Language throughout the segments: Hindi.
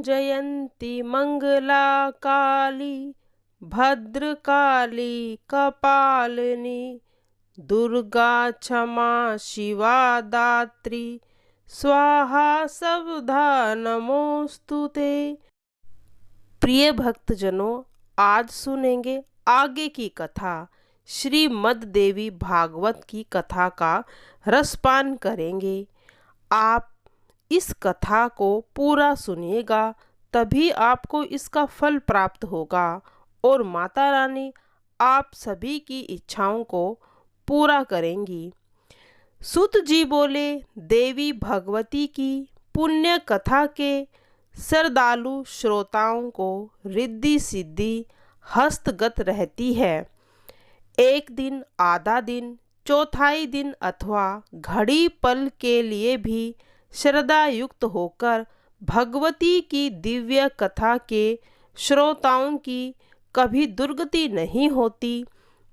जयंती मंगला काली भद्रकाली कपालिनी दुर्गा क्षमा शिवा दात्री स्वाहा सबधा नमोस्तुते। प्रिय भक्तजनों, आज सुनेंगे आगे की कथा। श्रीमद् देवी भागवत की कथा का रसपान करेंगे। आप इस कथा को पूरा सुनिएगा, तभी आपको इसका फल प्राप्त होगा और माता रानी आप सभी की इच्छाओं को पूरा करेंगी। सूत जी बोले, देवी भगवती की पुण्य कथा के श्रद्धालु श्रोताओं को रिद्धि सिद्धि हस्तगत रहती है। एक दिन, आधा दिन, चौथाई दिन अथवा घड़ी पल के लिए भी श्रद्धा युक्त होकर भगवती की दिव्य कथा के श्रोताओं की कभी दुर्गति नहीं होती।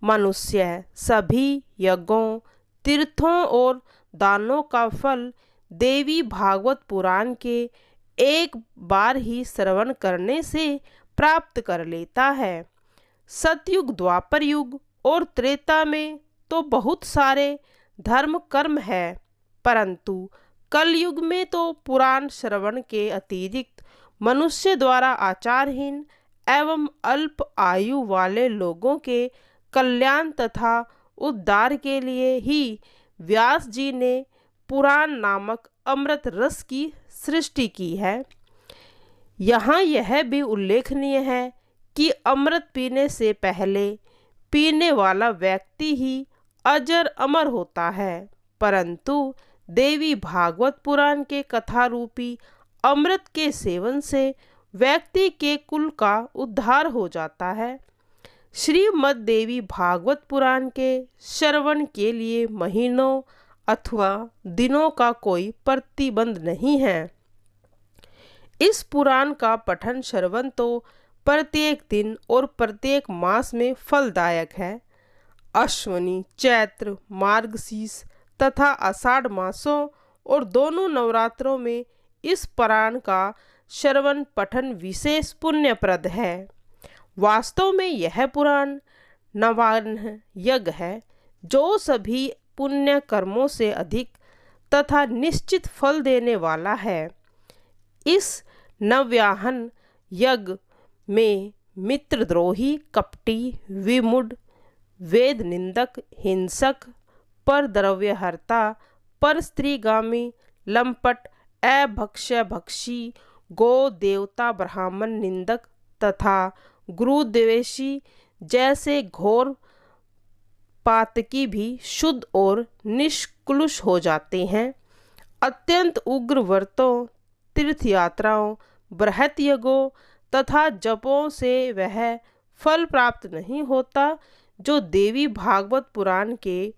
मनुष्य सभी यज्ञों, तीर्थों और दानों का फल देवी भागवत पुराण के एक बार ही श्रवण करने से प्राप्त कर लेता है। सतयुग, द्वापर युग और त्रेता में तो बहुत सारे धर्म कर्म है, परंतु कलयुग में तो पुराण श्रवण के अतिरिक्त मनुष्य द्वारा आचारहीन एवं अल्प आयु वाले लोगों के कल्याण तथा उद्धार के लिए ही व्यास जी ने पुराण नामक अमृत रस की सृष्टि की है। यहाँ यह भी उल्लेखनीय है कि अमृत पीने से पहले पीने वाला व्यक्ति ही अजर अमर होता है, परंतु देवी भागवत पुराण के कथा रूपी अमृत के सेवन से व्यक्ति के कुल का उद्धार हो जाता है। श्रीमद् देवी भागवत पुराण के श्रवण के लिए महीनों अथवा दिनों का कोई प्रतिबंध नहीं है। इस पुराण का पठन श्रवण तो प्रत्येक दिन और प्रत्येक मास में फलदायक है। अश्विनी, चैत्र, मार्गशीर्ष तथा आषाढ़ मासों और दोनों नवरात्रों में इस पुराण का श्रवण पठन विशेष पुण्यप्रद है। वास्तव में यह पुराण नवान्न यज्ञ है, जो सभी पुण्य कर्मों से अधिक तथा निश्चित फल देने वाला है। इस नव्याहन यज्ञ में मित्रद्रोही, कपटी, विमूढ़, वेद निंदक, हिंसक, पर द्रव्यहर्ता, पर स्त्रीगामी, लंपट, अभक्ष्य भक्षी, गो देवता, ब्राह्मण निंदक तथा गुरुद्वेषी जैसे घोर पातकी भी शुद्ध और निष्कलुष हो जाते हैं। अत्यंत उग्र व्रतों, तीर्थ यात्राओं, बृहत यज्ञों तथा जपों से वह फल प्राप्त नहीं होता जो देवी भागवत पुराण के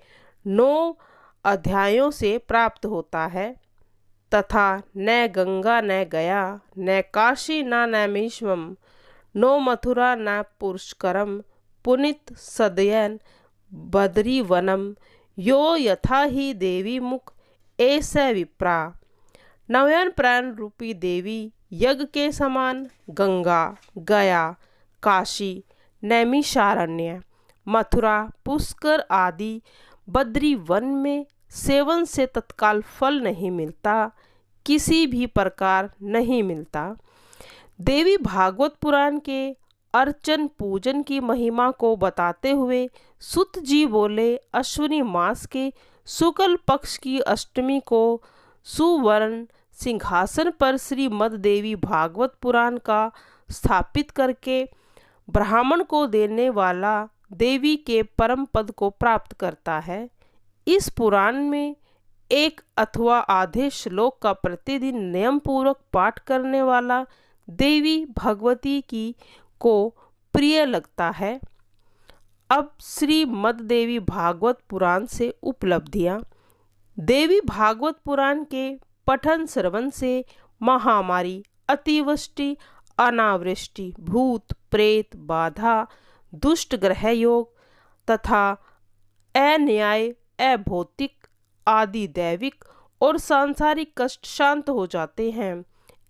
9 अध्यायों से प्राप्त होता है। तथा न गंगा न गया, न काशी न नैमिषम, नो मथुरा न पुष्करम, पुनित सदयन बदरी वनम, यो यथा ही देवी मुख ऐसा विप्रा। नव्यान प्राण रूपी देवी यज्ञ के समान गंगा, गया, काशी, नैमिषारण्य, मथुरा, पुष्कर आदि बद्री वन में सेवन से तत्काल फल नहीं मिलता, किसी भी प्रकार नहीं मिलता। देवी भागवत पुराण के अर्चन पूजन की महिमा को बताते हुए सूत जी बोले, अश्विनी मास के शुक्ल पक्ष की अष्टमी को सुवर्ण सिंहासन पर श्रीमद् देवी भागवत पुराण का स्थापित करके ब्राह्मण को देने वाला देवी के परम पद को प्राप्त करता है। इस पुराण में एक अथवा आधे श्लोक का प्रतिदिन नियम पूर्वक पाठ करने वाला देवी भगवती की को प्रिय लगता है। अब श्रीमद् देवी भागवत पुराण से उपलब्धियाँ। देवी भागवत पुराण के पठन श्रवण से महामारी, अतिवृष्टि, अनावृष्टि, भूत प्रेत बाधा, दुष्ट ग्रह योग तथा अन्याय, अभौतिक आदि दैविक और सांसारिक कष्ट शांत हो जाते हैं।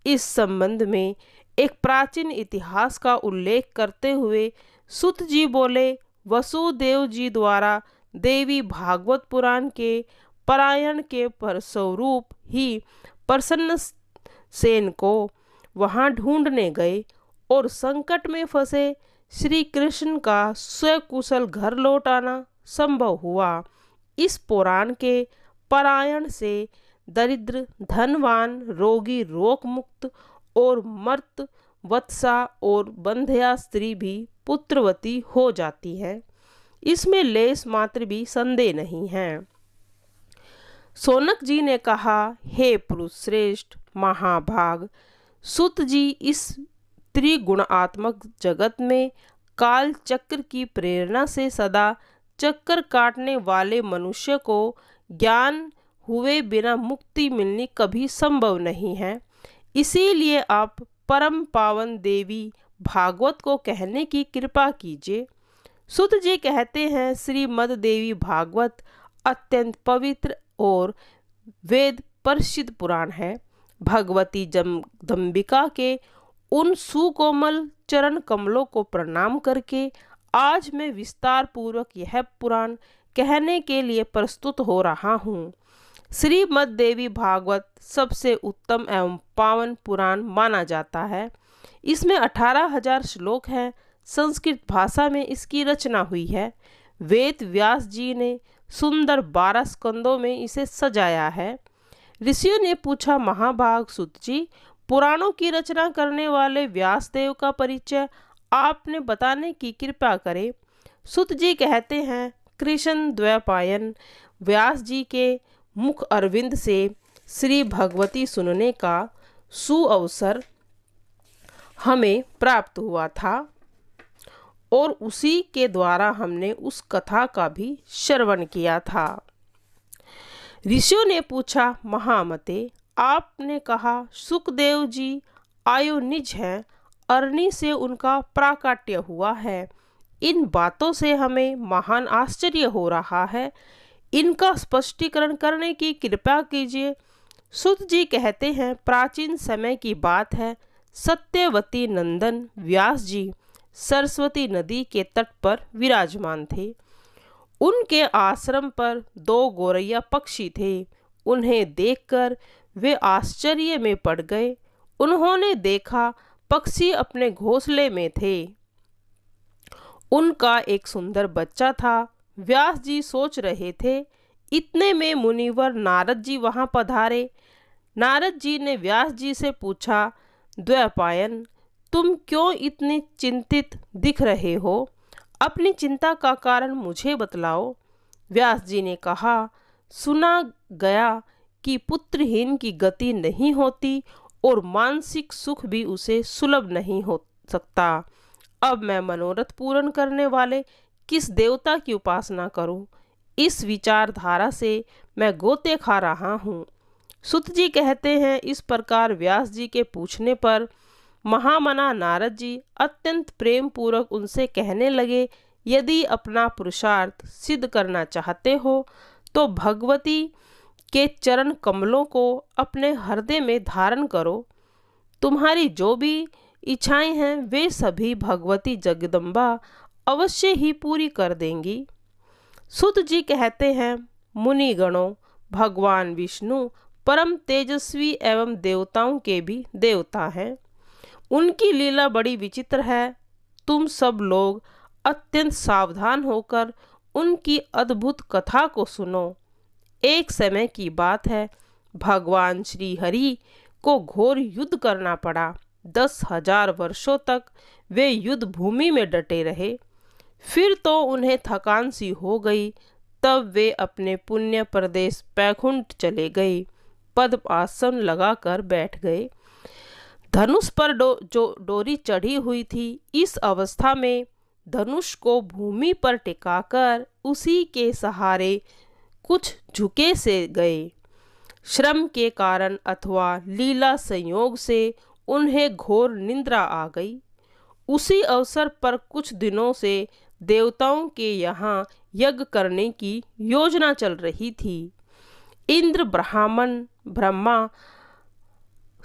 इस संबंध में एक प्राचीन इतिहास का उल्लेख करते हुए सूत जी बोले, वसुदेव जी द्वारा देवी भागवत पुराण के पारायण के फलस्वरूप ही प्रसन्न सेन को वहां ढूंढने गए और संकट में फंसे श्री कृष्ण का सकुशल घर लौट आना संभव हुआ। इस पुराण के पारायण से दरिद्र, धनवान, रोगी, रोग मुक्त और मर्त वत्सा और बंध्या स्त्री भी पुत्रवती हो जाती है। इसमें लेस मात्र भी संदेह नहीं है। सोनक जी ने कहा, हे पुरुष श्रेष्ठ महाभाग, सूत जी इस त्रिगुणात्मक जगत में काल चक्र की प्रेरणा से सदा चक्कर काटने वाले मनुष्य को ज्ञान हुए बिना मुक्ति मिलनी कभी संभव नहीं है। इसीलिए आप परम पावन देवी भागवत को कहने की कृपा कीजिए। सूत जी कहते हैं, श्रीमद् देवी भागवत अत्यंत पवित्र और वेद प्रसिद्ध पुराण है। भगवती जगदम्बिका के उन सुकोमल चरण कमलों को प्रणाम करके आज मैं विस्तार पूर्वक यह पुराण कहने के लिए प्रस्तुत हो रहा हूँ। श्रीमद् देवी भागवत सबसे उत्तम एवं पावन पुराण माना जाता है। इसमें 18,000 श्लोक हैं। संस्कृत भाषा में इसकी रचना हुई है। वेद व्यास जी ने सुंदर 12 स्कंदों में इसे सजाया है। ऋषियों ने पूछा, महाभाग सूत जी, पुराणों की रचना करने वाले व्यास देव का परिचय आपने बताने की कृपा करें। सूत जी कहते हैं, कृष्ण द्वैपायन व्यास जी के मुख अरविंद से श्री भगवती सुनने का सुअवसर हमें प्राप्त हुआ था और उसी के द्वारा हमने उस कथा का भी श्रवण किया था। ऋषियों ने पूछा, महामते, आपने कहा सुखदेव जी आयुनिज हैं, अरणी से उनका प्राकट्य हुआ है। इन बातों से हमें महान आश्चर्य हो रहा है। इनका स्पष्टीकरण करने की कृपा कीजिए। सूत जी कहते हैं, प्राचीन समय की बात है। सत्यवती नंदन व्यास जी सरस्वती नदी के तट पर विराजमान थे। उनके आश्रम पर 2 गोरैया पक्षी थे। उन्हें देखकर वे आश्चर्य में पड़ गए। उन्होंने देखा पक्षी अपने घोंसले में थे। उनका एक सुंदर बच्चा था। व्यास जी सोच रहे थे, इतने में मुनिवर नारद जी वहां पधारे। नारद जी ने व्यास जी से पूछा, द्वैपायन, तुम क्यों इतने चिंतित दिख रहे हो? अपनी चिंता का कारण मुझे बतलाओ। व्यास जी ने कहा, सुना गया कि पुत्रहीन की गति नहीं होती और मानसिक सुख भी उसे सुलभ नहीं हो सकता। अब मैं मनोरथ पूर्ण करने वाले किस देवता की उपासना करूं? इस विचारधारा से मैं गोते खा रहा हूँ। सूत जी कहते हैं, इस प्रकार व्यास जी के पूछने पर महामना नारद जी अत्यंत प्रेम पूर्वक उनसे कहने लगे, यदि अपना पुरुषार्थ सिद्ध करना चाहते हो तो भगवती के चरण कमलों को अपने हृदय में धारण करो। तुम्हारी जो भी इच्छाएं हैं वे सभी भगवती जगदम्बा अवश्य ही पूरी कर देंगी। सूत जी कहते हैं, मुनिगणों, भगवान विष्णु परम तेजस्वी एवं देवताओं के भी देवता हैं। उनकी लीला बड़ी विचित्र है। तुम सब लोग अत्यंत सावधान होकर उनकी अद्भुत कथा को सुनो। एक समय की बात है, भगवान श्री हरि को घोर युद्ध करना पड़ा। 10,000 वर्षों तक वे युद्ध भूमि में डटे रहे। फिर तो उन्हें थकान सी हो गई। तब वे अपने पुण्य प्रदेश बैकुंठ चले गए। पद्म आसन लगाकर बैठ गए। धनुष पर जो डोरी चढ़ी हुई थी, इस अवस्था में धनुष को भूमि पर टिकाकर उसी के सहारे कुछ झुके से गए। श्रम के कारण अथवा लीला संयोग से उन्हें घोर निद्रा आ गई। उसी अवसर पर कुछ दिनों से देवताओं के यहाँ यज्ञ करने की योजना चल रही थी। इंद्र, ब्राह्मण, ब्रह्मा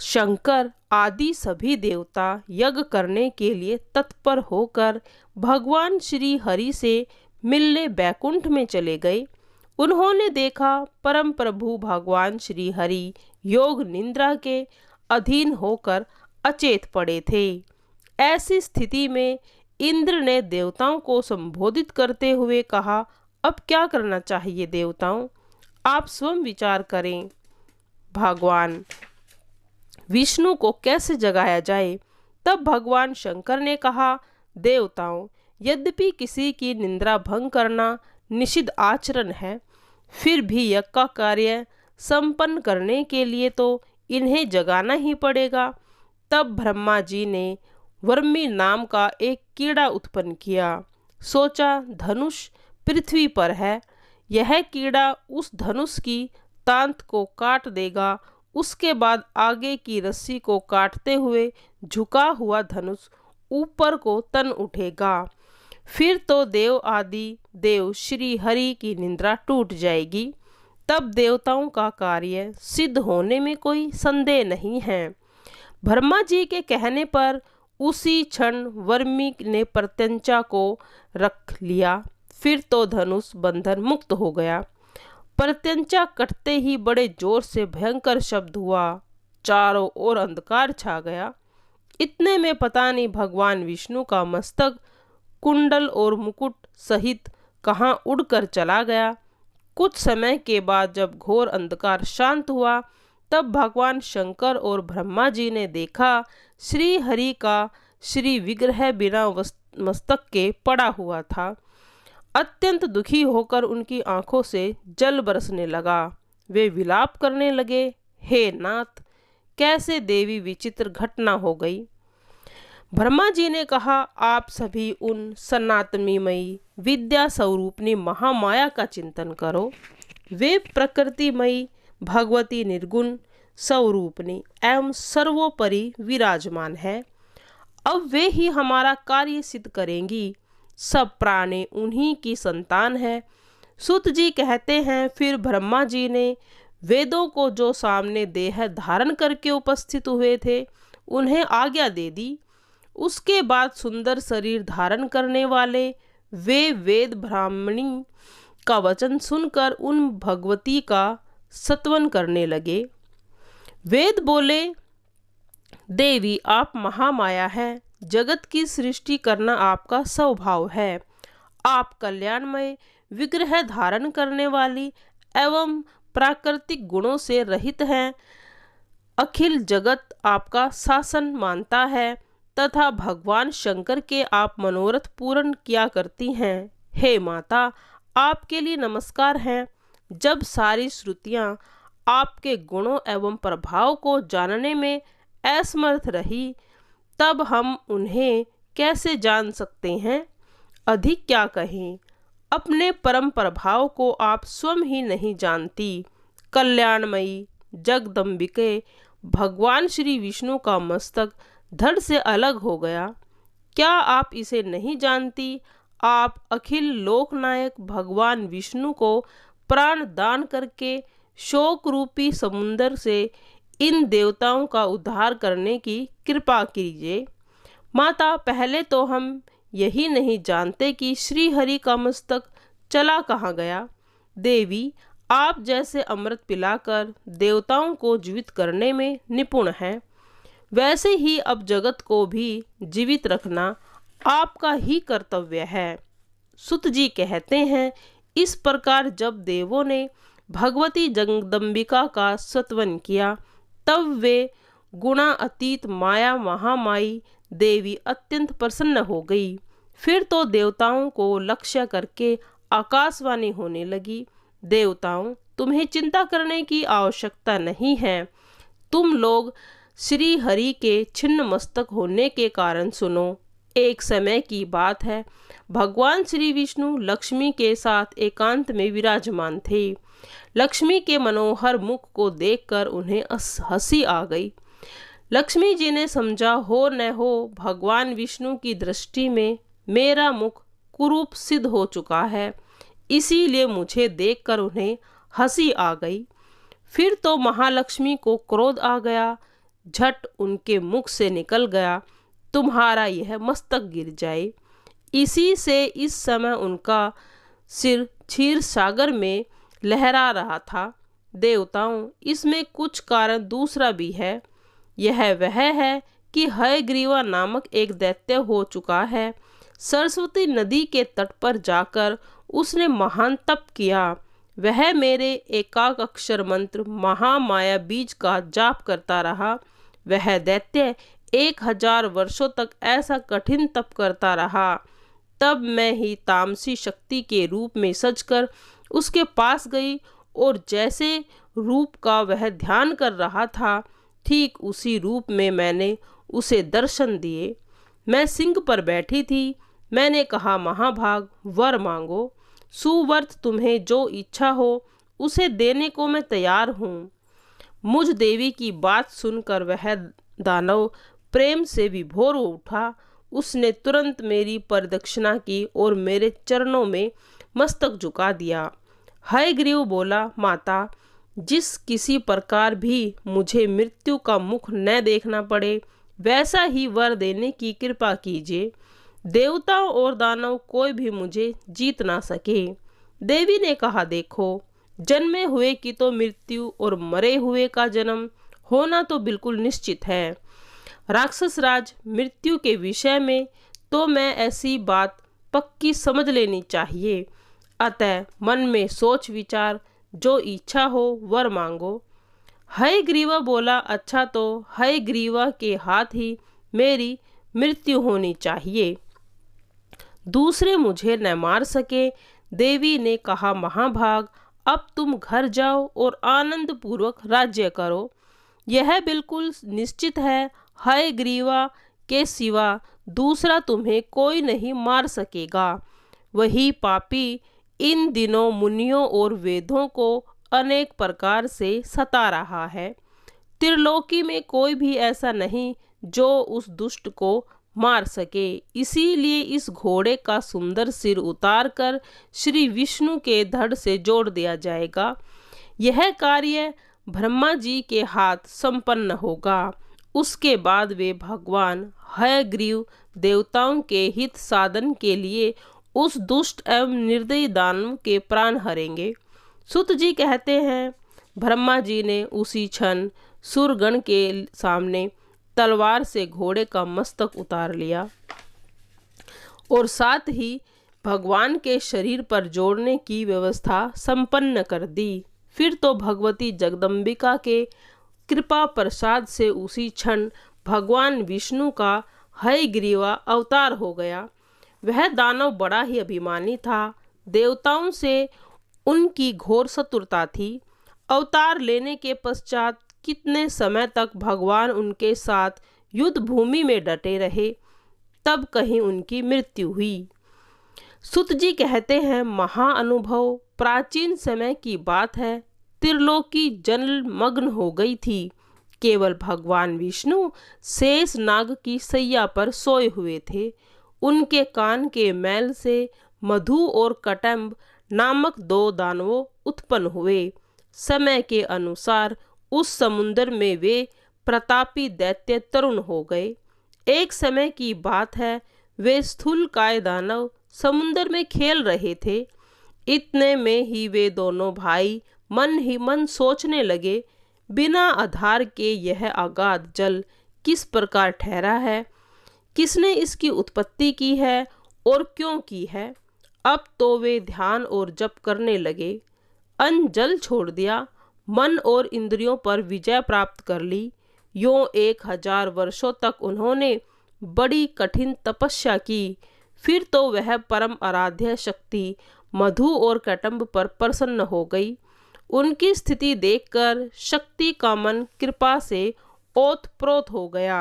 शंकर आदि सभी देवता यज्ञ करने के लिए तत्पर होकर भगवान श्री हरि से मिलने बैकुंठ में चले गए। उन्होंने देखा परम प्रभु भगवान श्री हरि योग निद्रा के अधीन होकर अचेत पड़े थे। ऐसी स्थिति में इंद्र ने देवताओं को संबोधित करते हुए कहा, अब क्या करना चाहिए देवताओं, आप स्वयं विचार करें। भगवान विष्णु को कैसे जगाया जाए। तब भगवान शंकर ने कहा, देवताओं, यद्यपि किसी की निंद्रा भंग करना निषिद्ध आचरण है, फिर भी यज्ञ का कार्य संपन्न करने के लिए तो इन्हें जगाना ही पड़ेगा। तब ब्रह्मा जी ने वर्मी नाम का एक कीड़ा उत्पन्न किया। सोचा, धनुष पृथ्वी पर है, यह कीड़ा उस धनुष की तांत को काट देगा। उसके बाद आगे की रस्सी को काटते हुए झुका हुआ धनुष ऊपर को तन उठेगा। फिर तो देव आदि देव श्री हरि की निद्रा टूट जाएगी। तब देवताओं का कार्य सिद्ध होने में कोई संदेह नहीं है। ब्रह्मा जी के कहने पर उसी क्षण वर्मी ने प्रत्यंचा को रख लिया। फिर तो धनुष बंधन मुक्त हो गया। प्रत्यंचा कटते ही बड़े जोर से भयंकर शब्द हुआ, चारों ओर अंधकार छा गया। इतने में पता नहीं भगवान विष्णु का मस्तक कुंडल और मुकुट सहित कहाँ उड़कर चला गया। कुछ समय के बाद जब घोर अंधकार शांत हुआ, तब भगवान शंकर और ब्रह्मा जी ने देखा श्री हरि का श्री विग्रह बिना मस्तक के पड़ा हुआ था। अत्यंत दुखी होकर उनकी आंखों से जल बरसने लगा। वे विलाप करने लगे, हे नाथ, कैसे देवी विचित्र घटना हो गई। ब्रह्मा जी ने कहा, आप सभी उन सनातनीमयी विद्या स्वरूपनी महामाया का चिंतन करो। वे प्रकृतिमयी भगवती निर्गुण स्वरूपनी एवं सर्वोपरि विराजमान है। अब वे ही हमारा कार्य सिद्ध करेंगी। सब प्राणी उन्हीं की संतान है। सूत जी कहते हैं, फिर ब्रह्मा जी ने वेदों को जो सामने देह धारण करके उपस्थित हुए थे उन्हें आज्ञा दे दी। उसके बाद सुंदर शरीर धारण करने वाले वे वेद ब्राह्मणी का वचन सुनकर उन भगवती का स्तवन करने लगे। वेद बोले, देवी आप महामाया है, जगत की सृष्टि करना आपका स्वभाव है। आप कल्याणमय विग्रह धारण करने वाली एवं प्राकृतिक गुणों से रहित हैं। अखिल जगत आपका शासन मानता है तथा भगवान शंकर के आप मनोरथ पूर्ण किया करती हैं। हे माता, आपके लिए नमस्कार है। जब सारी श्रुतियाँ आपके गुणों एवं प्रभाव को जानने में असमर्थ रही, तब हम उन्हें कैसे जान सकते हैं। अधिक क्या कहें, अपने परम प्रभाव को आप स्वयं ही नहीं जानती। कल्याणमयी जगदम्बिके भगवान श्री विष्णु का मस्तक धड़ से अलग हो गया। क्या आप इसे नहीं जानती। आप अखिल लोकनायक भगवान विष्णु को प्राण दान करके शोक रूपी समुद्र से इन देवताओं का उद्धार करने की कृपा कीजिए। माता, पहले तो हम यही नहीं जानते कि श्री हरि का मस्तक चला कहाँ गया। देवी, आप जैसे अमृत पिलाकर देवताओं को जीवित करने में निपुण हैं, वैसे ही अब जगत को भी जीवित रखना आपका ही कर्तव्य है। सुत जी कहते हैं, इस प्रकार जब देवों ने भगवती जगदम्बिका का स्तवन किया, तब वे गुणा अतीत माया महामाई देवी अत्यंत प्रसन्न हो गई। फिर तो देवताओं को लक्ष्य करके आकाशवाणी होने लगी, देवताओं, तुम्हें चिंता करने की आवश्यकता नहीं है। तुम लोग श्री हरि के छिन्न मस्तक होने के कारण सुनो। एक समय की बात है, भगवान श्री विष्णु लक्ष्मी के साथ एकांत में विराजमान थे। लक्ष्मी के मनोहर मुख को देखकर उन्हें हंसी आ गई। लक्ष्मी जी ने समझा, हो न हो भगवान विष्णु की दृष्टि में मेरा मुख कुरूप सिद्ध हो चुका है, इसीलिए मुझे देखकर उन्हें हंसी आ गई। फिर तो महालक्ष्मी को क्रोध आ गया। झट उनके मुख से निकल गया, तुम्हारा यह मस्तक गिर जाए। इसी से इस समय उनका सिर क्षीर सागर में लहरा रहा था। देवताओं, इसमें कुछ कारण दूसरा भी है। यह वह है कि हयग्रीवा नामक एक दैत्य हो चुका है। सरस्वती नदी के तट पर जाकर उसने महान तप किया। वह मेरे एकाक अक्षर मंत्र महामाया बीज का जाप करता रहा। वह दैत्य 1000 वर्षों तक ऐसा कठिन तप करता रहा। तब मैं ही तामसी शक्ति के रूप में सजकर उसके पास गई और जैसे रूप का वह ध्यान कर रहा था, ठीक उसी रूप में मैंने उसे दर्शन दिए। मैं सिंह पर बैठी थी। मैंने कहा, महाभाग, वर मांगो। सुवर्त तुम्हें जो इच्छा हो उसे देने को मैं तैयार हूँ। मुझ देवी की बात सुनकर वह दानव प्रेम से विभोर हो उठा। उसने तुरंत मेरी प्रदक्षिणा की और मेरे चरणों में मस्तक झुका दिया। हयग्रीव बोला, माता, जिस किसी प्रकार भी मुझे मृत्यु का मुख न देखना पड़े, वैसा ही वर देने की कृपा कीजिए। देवताओं और दानव कोई भी मुझे जीत ना सके। देवी ने कहा, देखो, जन्मे हुए की तो मृत्यु और मरे हुए का जन्म होना तो बिल्कुल निश्चित है। राक्षस राज, मृत्यु के विषय में तो मैं ऐसी बात पक्की समझ लेनी चाहिए। अतः मन में सोच विचार, जो इच्छा हो वर मांगो। हयग्रीवा बोला, अच्छा, तो हयग्रीवा के हाथ ही मेरी मृत्यु होनी चाहिए, दूसरे मुझे न मार सके। देवी ने कहा, महाभाग, अब तुम घर जाओ और आनंद पूर्वक राज्य करो। यह बिल्कुल निश्चित है, हयग्रीवा के सिवा दूसरा तुम्हें कोई नहीं मार सकेगा। वही पापी इन दिनों मुनियों और वेदों को अनेक प्रकार से सता रहा है। त्रिलोकी में कोई भी ऐसा नहीं जो उस दुष्ट को मार सके। इसीलिए इस घोड़े का सुंदर सिर उतारकर श्री विष्णु के धड़ से जोड़ दिया जाएगा। यह कार्य ब्रह्मा जी के हाथ संपन्न होगा। उसके बाद वे भगवान हयग्रीव देवताओं के हित साधन के लिए उस दुष्ट एवं निर्दयी दानव के प्राण हरेंगे। सुत जी कहते हैं, ब्रह्मा जी ने उसी क्षण सुरगण के सामने तलवार से घोड़े का मस्तक उतार लिया और साथ ही भगवान के शरीर पर जोड़ने की व्यवस्था संपन्न कर दी। फिर तो भगवती जगदम्बिका के कृपा प्रसाद से उसी क्षण भगवान विष्णु का हयग्रीवा अवतार हो गया। वह दानव बड़ा ही अभिमानी था। देवताओं से उनकी घोर शत्रुता थी। अवतार लेने के पश्चात कितने समय तक भगवान उनके साथ युद्ध भूमि में डटे रहे, तब कहीं उनकी मृत्यु हुई। सुत जी कहते हैं, महाअनुभव, प्राचीन समय की बात है। त्रिलोकी जलमग्न हो गई थी। केवल भगवान विष्णु शेष नाग की सैया पर सोए हुए थे। उनके कान के मैल से मधु और कटम्ब नामक 2 दानवों उत्पन्न हुए। समय के अनुसार उस समुद्र में वे प्रतापी दैत्य तरुण हो गए। एक समय की बात है, वे स्थूलकाय दानव समुद्र में खेल रहे थे। इतने में ही वे दोनों भाई मन ही मन सोचने लगे, बिना आधार के यह अगाध जल किस प्रकार ठहरा है, किसने इसकी उत्पत्ति की है और क्यों की है। अब तो वे ध्यान और जप करने लगे। अन्न जल छोड़ दिया, मन और इंद्रियों पर विजय प्राप्त कर ली। यों 1000 वर्षों तक उन्होंने बड़ी कठिन तपस्या की। फिर तो वह परम आराध्य शक्ति मधु और कटम्ब पर प्रसन्न हो गई। उनकी स्थिति देखकर शक्ति का मन कृपा से ओतप्रोत हो गया।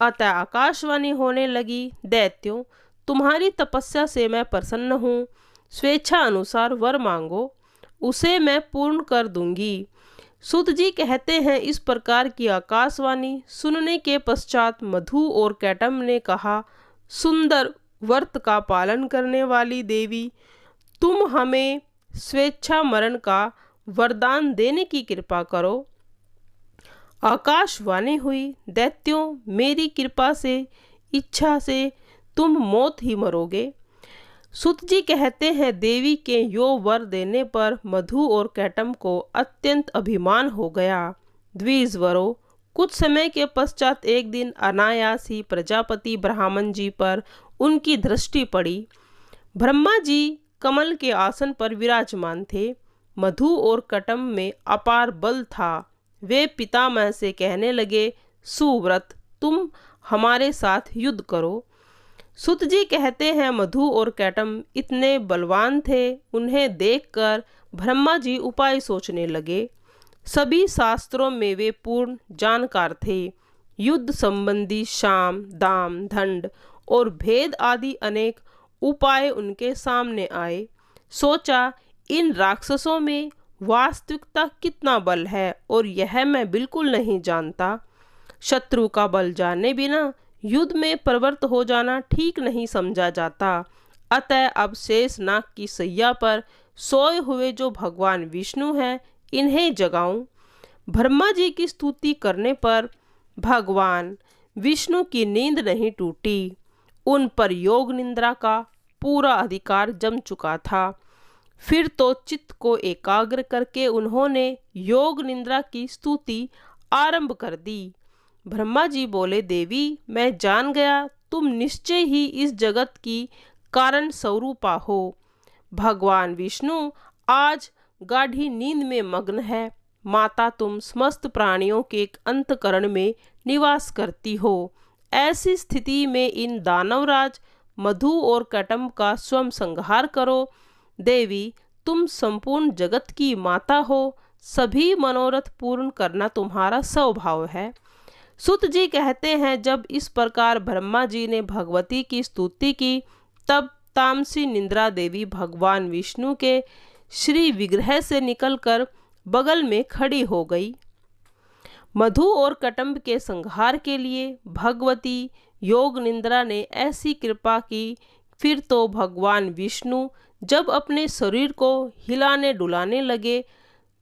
अतः आकाशवाणी होने लगी, दैत्यों, तुम्हारी तपस्या से मैं प्रसन्न हूँ। स्वेच्छा अनुसार वर मांगो, उसे मैं पूर्ण कर दूंगी। सुत जी कहते हैं, इस प्रकार की आकाशवाणी सुनने के पश्चात मधु और कैटम्ब ने कहा, सुंदर व्रत का पालन करने वाली देवी, तुम हमें स्वेच्छा मरण का वरदान देने की कृपा करो। आकाशवाणी हुई, दैत्यों, मेरी कृपा से, इच्छा से तुम मौत ही मरोगे। सूत जी कहते हैं, देवी के यो वर देने पर मधु और कैटम को अत्यंत अभिमान हो गया। द्विजवरों, कुछ समय के पश्चात एक दिन अनायास ही प्रजापति ब्राह्मण जी पर उनकी दृष्टि पड़ी। ब्रह्मा जी कमल के आसन पर विराजमान थे। मधु और कैटम में अपार बल था। वे पितामह से कहने लगे, सुव्रत, तुम हमारे साथ युद्ध करो। सूत जी कहते हैं, मधु और कैटम इतने बलवान थे, उन्हें देखकर ब्रह्मा जी उपाय सोचने लगे। सभी शास्त्रों में वे पूर्ण जानकार थे। युद्ध संबंधी शाम, दाम, दंड और भेद आदि अनेक उपाय उनके सामने आए। सोचा, इन राक्षसों में वास्तविकता कितना बल है और यह मैं बिल्कुल नहीं जानता। शत्रु का बल जाने बिना युद्ध में प्रवृत्त हो जाना ठीक नहीं समझा जाता। अतः अब शेष नाग की सैया पर सोए हुए जो भगवान विष्णु हैं, इन्हें जगाऊं। ब्रह्मा जी की स्तुति करने पर भगवान विष्णु की नींद नहीं टूटी। उन पर योग निद्रा का पूरा अधिकार जम चुका था। फिर तो चित्त को एकाग्र करके उन्होंने योग निद्रा की स्तुति आरंभ कर दी। ब्रह्मा जी बोले, देवी, मैं जान गया तुम निश्चय ही इस जगत की कारण स्वरूपा हो। भगवान विष्णु आज गाढ़ी नींद में मग्न है। माता, तुम समस्त प्राणियों के एक अंतकरण में निवास करती हो। ऐसी स्थिति में इन दानवराज मधु और कैटम का स्वयं संहार करो। देवी, तुम संपूर्ण जगत की माता हो। सभी मनोरथ पूर्ण करना तुम्हारा स्वभाव है। सूत जी कहते हैं, जब इस प्रकार ब्रह्मा जी ने भगवती की स्तुति की, तब तामसी निद्रा देवी भगवान विष्णु के श्री विग्रह से निकलकर बगल में खड़ी हो गई। मधु और कैटम के संहार के लिए भगवती योग निद्रा ने ऐसी कृपा की। फिर तो भगवान विष्णु जब अपने शरीर को हिलाने डुलाने लगे,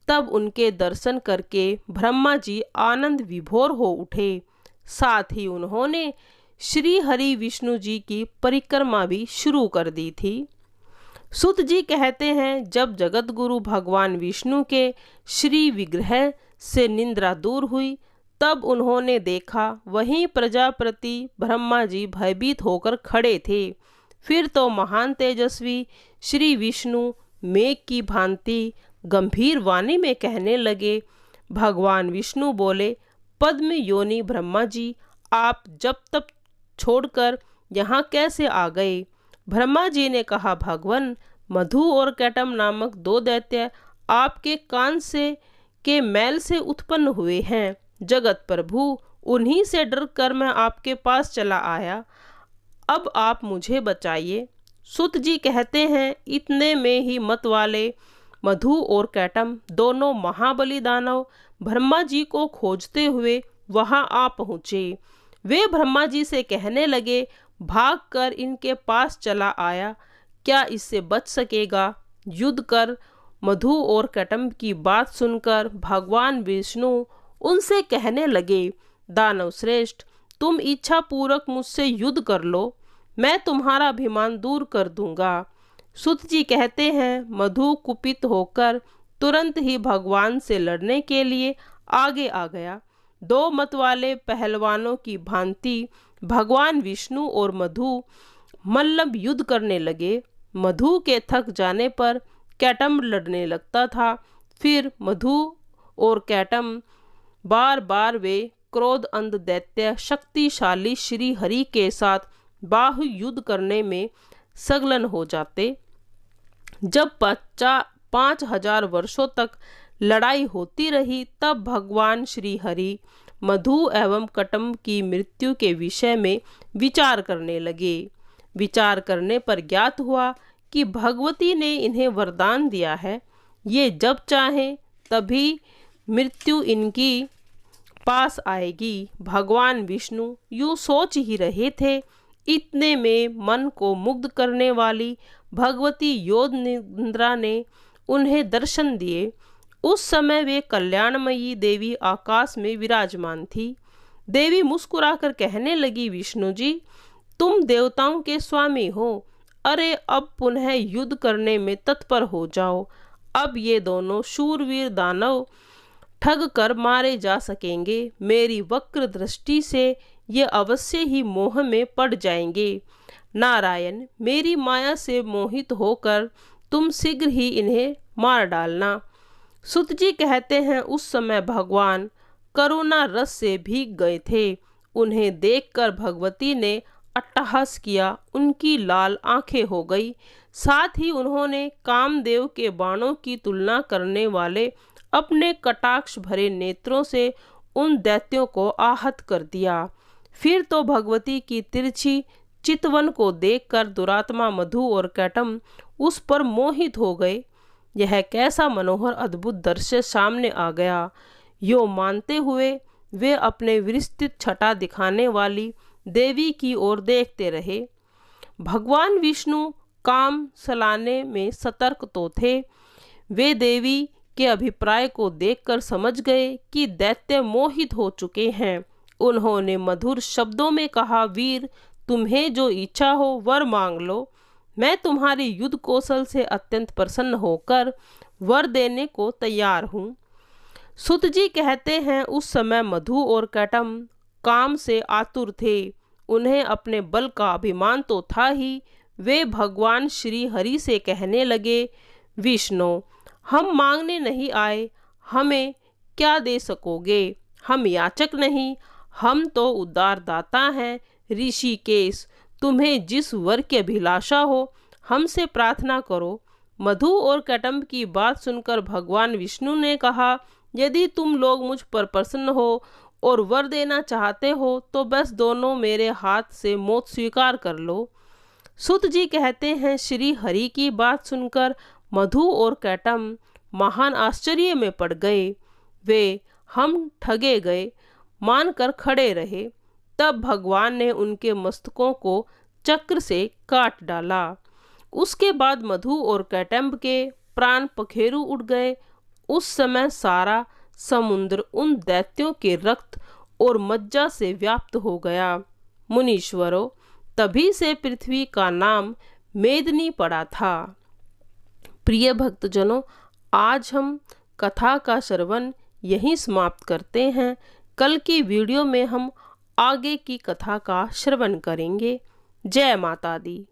तब उनके दर्शन करके ब्रह्मा जी आनंद विभोर हो उठे। साथ ही उन्होंने श्री हरि विष्णु जी की परिक्रमा भी शुरू कर दी थी। सूत जी कहते हैं, जब जगत गुरु भगवान विष्णु के श्री विग्रह से निद्रा दूर हुई, तब उन्होंने देखा वहीं प्रजापति ब्रह्मा जी भयभीत होकर खड़े थे। फिर तो महान तेजस्वी श्री विष्णु मेघ की भांति गंभीर वाणी में कहने लगे। भगवान विष्णु बोले, पद्म योनि ब्रह्मा जी, आप जब तब छोड़कर यहाँ कैसे आ गए? ब्रह्मा जी ने कहा, भगवान, मधु और कैटम नामक दो दैत्य आपके कान से के मैल से उत्पन्न हुए हैं। जगत प्रभु, उन्हीं से डर कर मैं आपके पास चला आया। अब आप मुझे बचाइए। सूत जी कहते हैं, इतने में ही मत वाले मधु और कैटम दोनों महाबली दानव ब्रह्मा जी को खोजते हुए वहां आ पहुँचे। वे ब्रह्मा जी से कहने लगे, भागकर इनके पास चला आया, क्या इससे बच सकेगा? युद्ध कर। मधु और कैटम की बात सुनकर भगवान विष्णु उनसे कहने लगे, दानव श्रेष्ठ, तुम इच्छा पूर्वक मुझसे युद्ध कर लो, मैं तुम्हारा अभिमान दूर कर दूंगा। सूत जी कहते हैं, मधु कुपित होकर तुरंत ही भगवान से लड़ने के लिए आगे आ गया। दो मत वाले पहलवानों की भांति भगवान विष्णु और मधु मल्लम युद्ध करने लगे। मधु के थक जाने पर कैटम लड़ने लगता था। फिर मधु और कैटम बार बार वे क्रोध अंध दैत्य शक्तिशाली श्री हरि के साथ बाहु युद्ध करने में संलग्न हो जाते। जब 5000 वर्षों तक लड़ाई होती रही, तब भगवान श्री हरि मधु एवं कैटम की मृत्यु के विषय में विचार करने लगे। विचार करने पर ज्ञात हुआ कि भगवती ने इन्हें वरदान दिया है, ये जब चाहें तभी मृत्यु इनकी पास आएगी। भगवान विष्णु यूँ सोच ही रहे थे, इतने में मन को मुग्ध करने वाली भगवती योग निद्रा ने उन्हें दर्शन दिए उस समय वे कल्याणमयी देवी आकाश में विराजमान थी। देवी मुस्कुराकर कहने लगी, विष्णु जी, तुम देवताओं के स्वामी हो। अरे अब पुनः युद्ध करने में तत्पर हो जाओ। अब ये दोनों शूरवीर दानव ठग कर मारे जा सकेंगे। मेरी वक्र दृष्टि से ये अवश्य ही मोह में पड़ जाएंगे। नारायण, मेरी माया से मोहित होकर तुम शीघ्र ही इन्हें मार डालना। सुत जी कहते हैं, उस समय भगवान करुणा रस से भीग गए थे। उन्हें देखकर भगवती ने अट्टहास किया, उनकी लाल आंखें हो गई। साथ ही उन्होंने कामदेव के बाणों की तुलना करने वाले अपने कटाक्ष भरे नेत्रों से उन दैत्यों को आहत कर दिया। फिर तो भगवती की तिरछी चितवन को देखकर दुरात्मा मधु और कैटम उस पर मोहित हो गए। यह कैसा मनोहर अद्भुत दृश्य सामने आ गया। यो मानते हुए वे अपने विस्तृत छटा दिखाने वाली देवी की ओर देखते रहे। भगवान विष्णु काम सलाने में सतर्क तो थे। वे देवी के अभिप्राय को देखकर समझ गए कि दैत्य मोहित हो चुके हैं। उन्होंने मधुर शब्दों में कहा, वीर, तुम्हें जो इच्छा हो वर मांग लो। मैं तुम्हारी युद्ध कौशल से अत्यंत प्रसन्न होकर वर देने को तैयार हूँ। सुत जी कहते हैं, उस समय मधु और कैटम काम से आतुर थे। उन्हें अपने बल का अभिमान तो था ही। वे भगवान श्री हरि से कहने लगे, विष्णु, हम मांगने नहीं आए, हमें क्या दे सकोगे? हम याचक नहीं, हम तो उदार दाता हैं। ऋषिकेश, तुम्हें जिस वर की अभिलाषा हो हमसे प्रार्थना करो। मधु और कैटम की बात सुनकर भगवान विष्णु ने कहा, यदि तुम लोग मुझ पर प्रसन्न हो और वर देना चाहते हो तो बस दोनों मेरे हाथ से मौत स्वीकार कर लो। सुत जी कहते हैं, श्री हरि की बात सुनकर मधु और कैटम महान आश्चर्य में पड़ गए। वे हम ठगे गए मानकर खड़े रहे। तब भगवान ने उनके मस्तकों को चक्र से काट डाला। उसके बाद मधु और कैटम के प्राण पखेरु उड़ गए। उस समय सारा समुद्र उन दैत्यों के रक्त और मज्जा से व्याप्त हो गया। मुनीश्वरों, तभी से पृथ्वी का नाम मेदिनी पड़ा था। प्रिय भक्तजनों, आज हम कथा का श्रवण यहीं समाप्त करते हैं। कल की वीडियो में हम आगे की कथा का श्रवण करेंगे। जय माता दी।